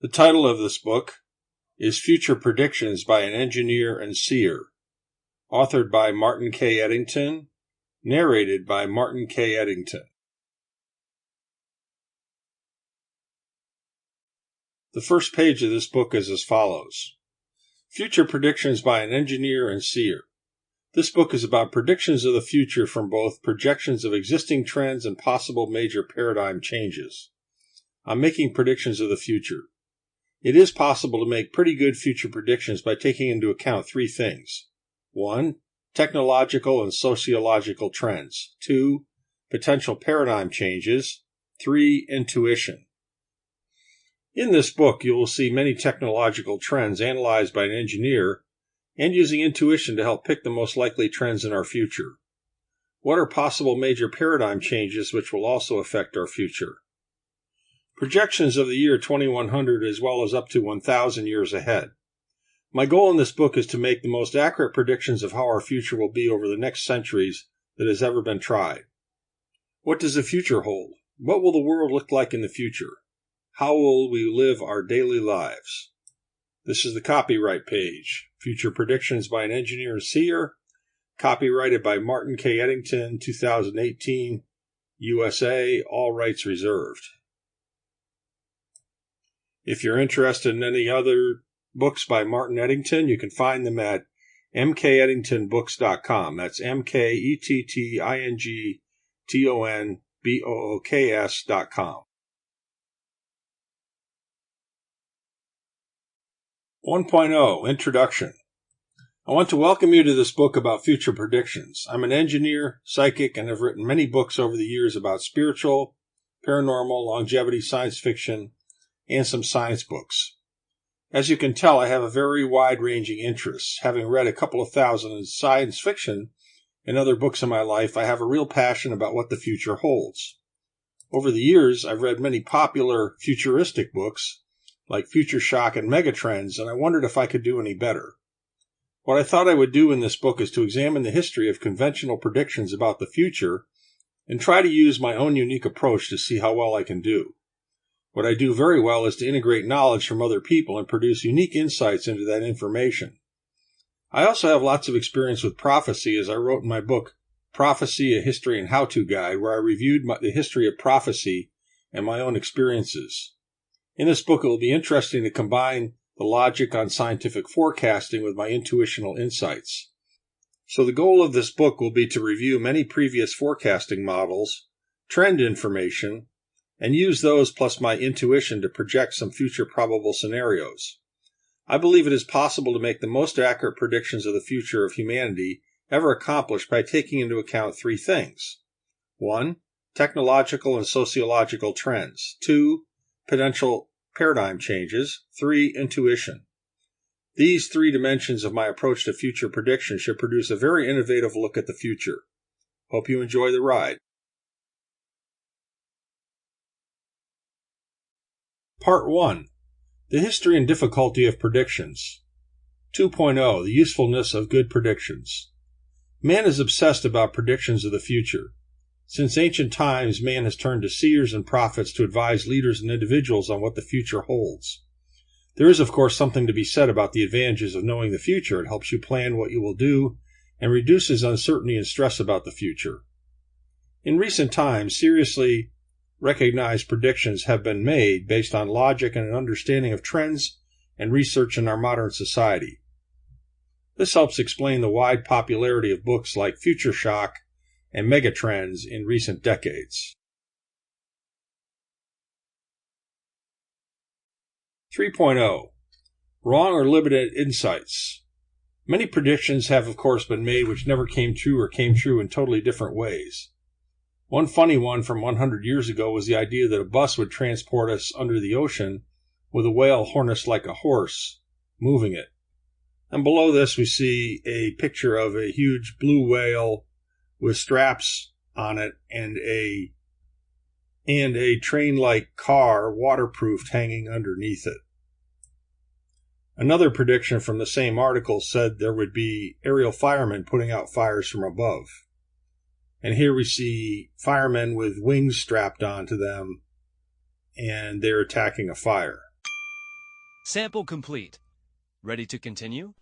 The title of this book is Future Predictions by an Engineer and Seer, authored by Martin K. Ettington, narrated by Martin K. Ettington. The first page of this book is as follows. Future Predictions by an Engineer and Seer. This book is about predictions of the future from both projections of existing trends and possible major paradigm changes. I'm making predictions of the future. It is possible to make pretty good future predictions by taking into account three things. 1. Technological and sociological trends. 2. Potential paradigm changes. 3. Intuition. In this book, you will see many technological trends analyzed by an engineer and using intuition to help pick the most likely trends in our future. What are possible major paradigm changes which will also affect our future? Projections of the year 2100 as well as up to 1,000 years ahead. My goal in this book is to make the most accurate predictions of how our future will be over the next centuries that has ever been tried. What does the future hold? What will the world look like in the future? How will we live our daily lives? This is the copyright page. Future Predictions by an Engineer and Seer. Copyrighted by Martin K. Ettington, 2018, USA. All rights reserved. If you're interested in any other books by Martin Ettington, you can find them at mkettingtonbooks.com. That's mkettingtonbooks.com. 1.0 Introduction. I want to welcome you to this book about future predictions. I'm an engineer, psychic, and have written many books over the years about spiritual, paranormal, longevity, science fiction, and some science books. As you can tell, I have a very wide-ranging interests. Having read a couple of thousand in science fiction and other books in my life, I have a real passion about what the future holds. Over the years, I've read many popular futuristic books, like Future Shock and Megatrends, and I wondered if I could do any better. What I thought I would do in this book is to examine the history of conventional predictions about the future and try to use my own unique approach to see how well I can do. What I do very well is to integrate knowledge from other people and produce unique insights into that information. I also have lots of experience with prophecy, as I wrote in my book, Prophecy, A History and How-To Guide, where I reviewed the history of prophecy and my own experiences. In this book, it will be interesting to combine the logic on scientific forecasting with my intuitional insights. So the goal of this book will be to review many previous forecasting models, trend information, and use those plus my intuition to project some future probable scenarios. I believe it is possible to make the most accurate predictions of the future of humanity ever accomplished by taking into account three things. 1. Technological and sociological trends. 2. Potential paradigm changes. 3. Intuition. These three dimensions of my approach to future prediction should produce a very innovative look at the future. Hope you enjoy the ride. Part 1. The History and Difficulty of Predictions. 2.0. The Usefulness of Good Predictions. Man is obsessed about predictions of the future. Since ancient times, man has turned to seers and prophets to advise leaders and individuals on what the future holds. There is, of course, something to be said about the advantages of knowing the future. It helps you plan what you will do and reduces uncertainty and stress about the future. In recent times, seriously recognized predictions have been made based on logic and an understanding of trends and research in our modern society. This helps explain the wide popularity of books like Future Shock and Megatrends in recent decades. 3.0 Wrong or Limited Insights. Many predictions have, of course, been made which never came true or came true in totally different ways. One funny one from 100 years ago was the idea that a bus would transport us under the ocean with a whale harnessed like a horse, moving it. And below this we see a picture of a huge blue whale with straps on it and a train-like car, waterproofed, hanging underneath it. Another prediction from the same article said there would be aerial firemen putting out fires from above. And here we see firemen with wings strapped onto them, and they're attacking a fire. Sample complete. Ready to continue?